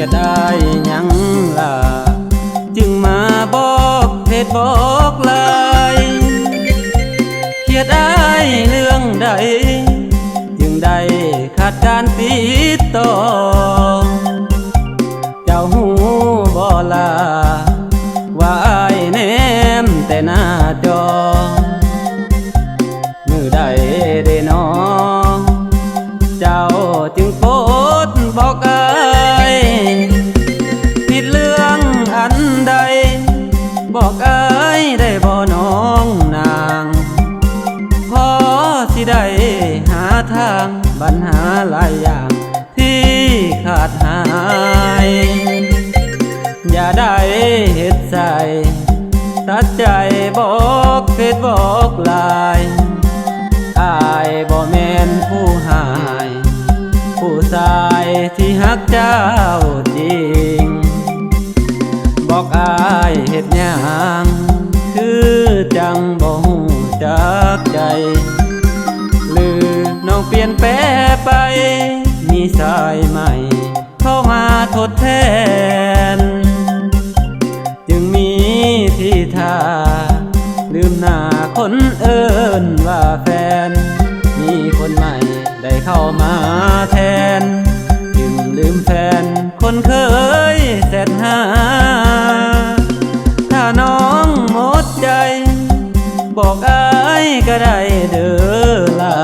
ยดได้ยังล่ะจึงมาบอกเหตุบอกลายเครียดได้เรื่องใดจึงได้ขาดการติดต่อเจ้าหูบ่ลาว่าอ้ายแนมแต่หน้าจอมือใดได้นอเจ้าจึงโพสต์บอกอ้ายผิดเรื่องอันใดบอกอ้ายได้บ่น้องนางพอสิได้หาทางปัญหาหลายอย่างที่ขาดหายอย่าได้เฮ็ดใจตัดใจบอกเฟซบอกไลน์อายบ่แม่นผู้หายผู้ชายที่ฮักเจ้าจริงบอกอายเฮ็ดหยังคือจังบ่ฮู้จักใจหรือน้องเปลี่ยนแปลไปมีสายใหม่เข้ามาทดแทนจึงมีที่ท่าลืมหน้าคนเอิ้นว่าแฟนมีคนใหม่ได้เข้ามาแทนจึงลืมแฟนคนเคยแสนหาถ้าน้องหมดใจบอกอ้ายก็ได้เด้อล่ะ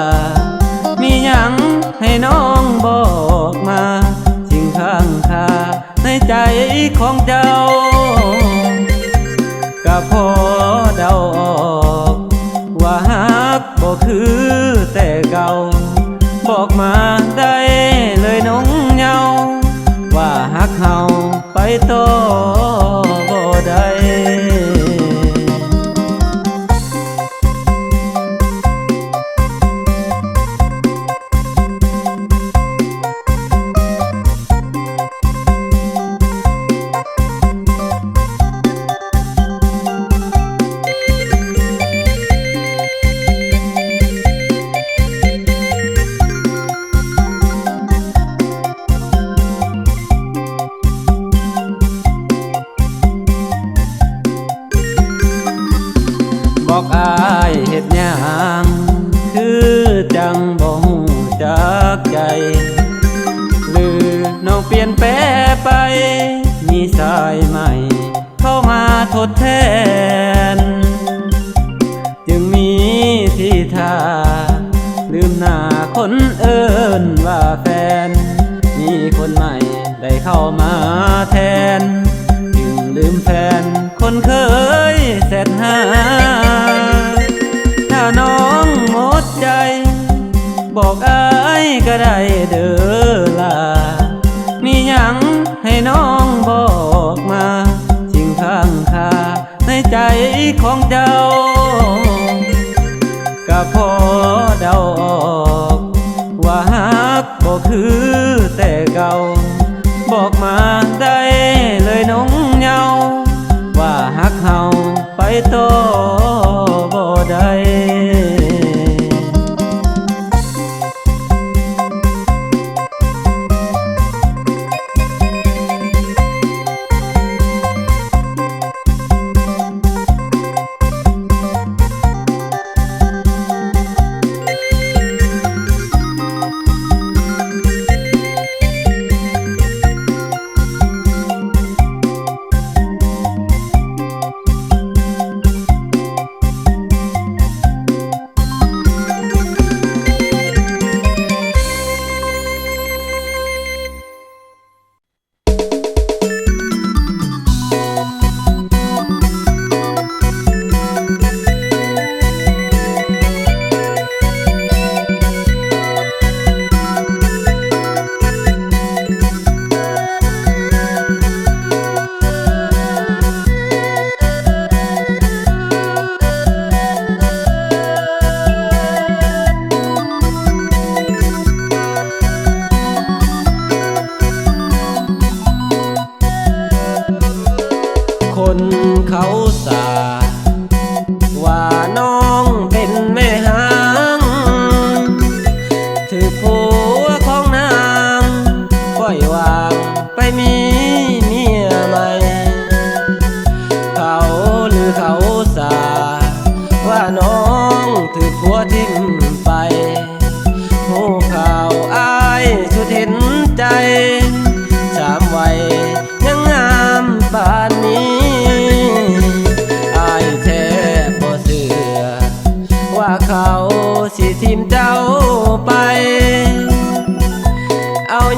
มีหยังให้น้องบอกมาสิ่งข้างคาในใจของเจ้าก็พอเดาออกว่าฮักบ่คือแต่เก่าบอกมาได้เลยน้องเหงาว่าฮักเฮาไปต่อบ่ได้บอกอายเฮ็ดหยังคือจังบ่ฮู้จักใจหรือน้องเปลี่ยนแปลไปมีสายใหม่เข้ามาทดแทนจึงมีที่ท่าลืมหน้าคนเอิ้นว่าแฟนมีคนใหม่ได้เข้ามาแทนจึงลืมแฟนคนเคยแสนหาถ้าน้องหมดใจบอกอ้ายก็ได้เด้อล่ะมีหยังให้น้องบอกมาสิ่งข้างคาในใจของเจ้าก็พอเดาออกว่าฮักบ่คือแต่เก่าบอกมาได้เลยน้องเหงาว่าฮักเฮาไปต่อบ่ได้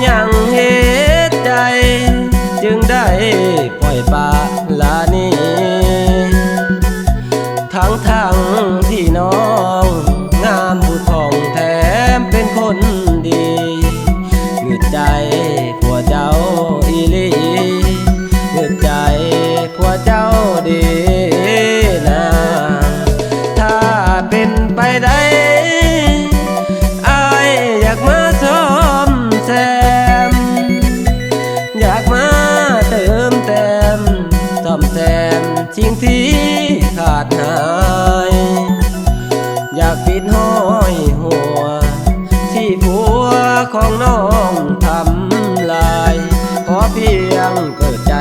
ยังเหตุใดจึงได้ปล่อยปละละนี้ทั้งที่น้องงามผุดผ่องแถมเป็นคนดีหงึดใจผัวเจ้าอีหลีหงึดใจผัวเจ้าดีนะถ้าเป็นไปได้อายอยากมาซ่อมแซมอยากมาเติมเต็มซ่อมแซมสิ่งที่ขาดหายอยากปิดห้อยหัวที่ผัวของน้องทำลายขอเพียงเปิดใจ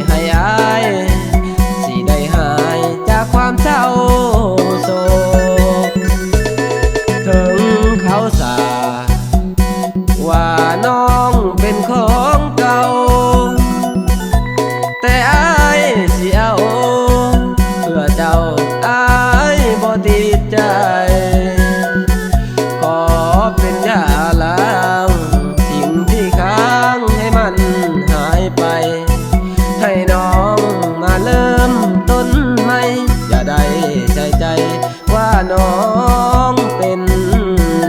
ให้อายสิได้หายจากความเศร้าโศกถึงเขาสาว่าน้องเป็นของเก่าแต่อายสิเอาเพื่อเจ้าอายบ่ติดใจขอเป็นยาล้างสิ่งที่ค้างให้มันหายไปให้น้องมาเริ่มต้นใหม่อย่าได้ใจว่าน้องเป็น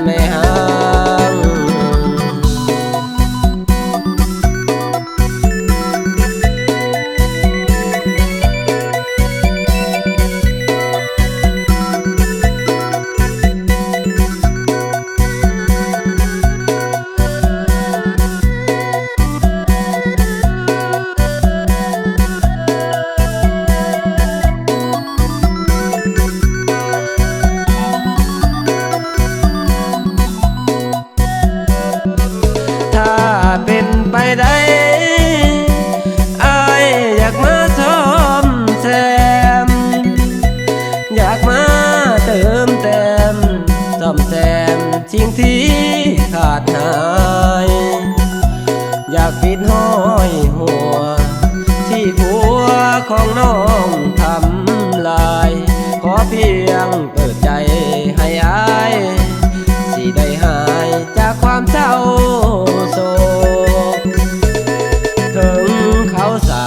แม่ห้างเป็นไปได้อายอยากมาซ่อมแซมอยากมาเติมเต็มซ่อมแซมสิ่งที่ขาดหายอยากปิดห้อยหัวที่ผัวของน้องทำลายขอเพียงเปิดใจให้อายสิได้หายจากความเศร้าโศกถึงเขาสา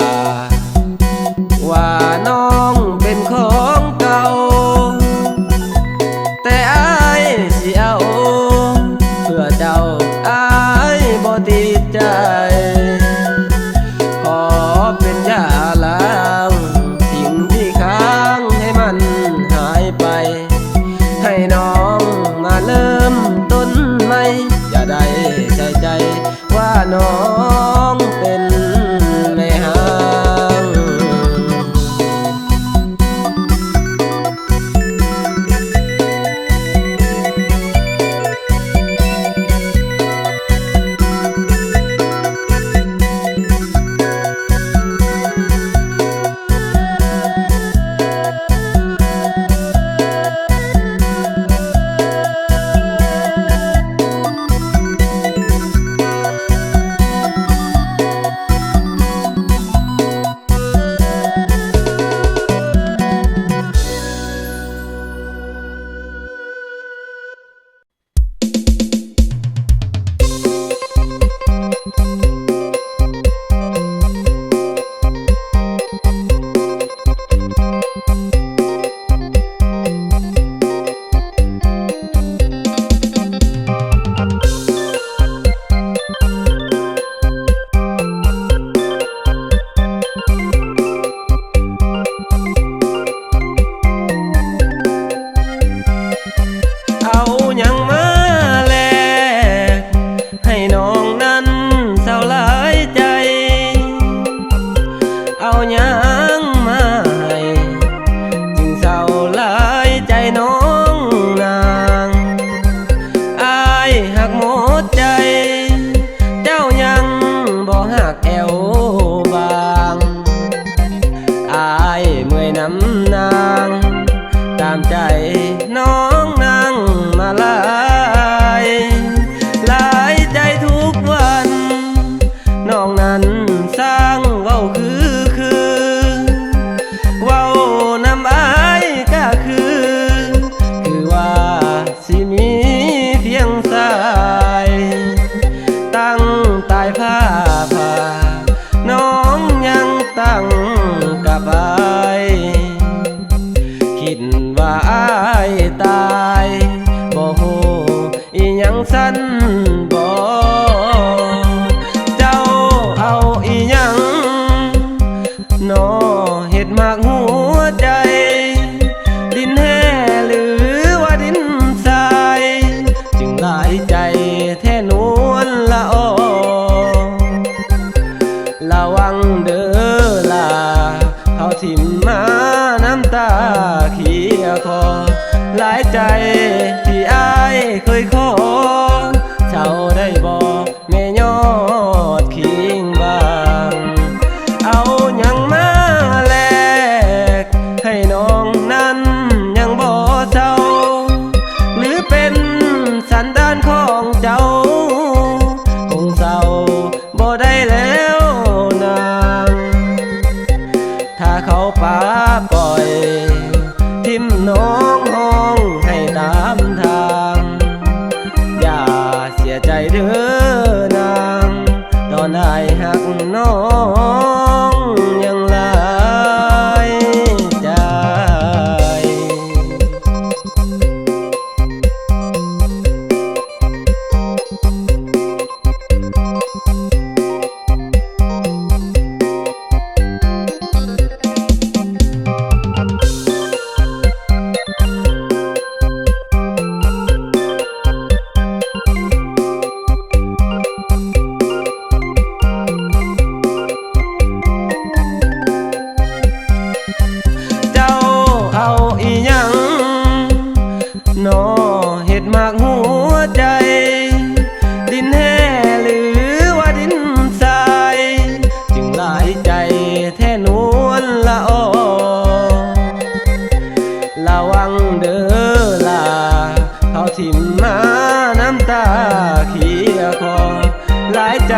ว่าน้องเป็นของเก่าแต่อายสิเอาเพื่อเจ้าอายบ่ติดใจขอเป็นยาล้างสิ่งที่ค้างให้มันหายไปให้น้องมาเริ่มต้นใหม่อย่าได้ใจว่าน้องเป็นแม่ห้าง ตายผ้าผ่าน้องยังตั้งกับอายคิดว่าอายตายบ่ฮู้อีหยังสั้นบ่เจ้าเอาอีหยังน้อเฮ็ดมากหัวใจดินแห่หรือว่าดินทรายจึงหลายใจแท่นวลละออระวังเด้อล่ะเขาทิ่มมาน้ำตาเขียคอหลายใจที่อายเคยขอเจ้าได้บอกแม่ยอดคิงบางเอาหยังมาแลกให้น้องนั้นยังบ่เศร้าหรือเป็นสันดานของเจ้าคงเศร้าบ่ได้แล้วนางถ้าเขาป่าปล่อยทิมน้องห้องให้ตามทางอย่าเสียใจเด้อนางตอนได้หักน้องยังหลายใจเอาอีหยังน้อเฮ็ดมากหัวใจดินแห่หรือว่าดินทรายจึงหลายใจแท่นวลละออระวังเด้อล่ะเขาทิ่มมาน้ำตาเขียคอหลายใจ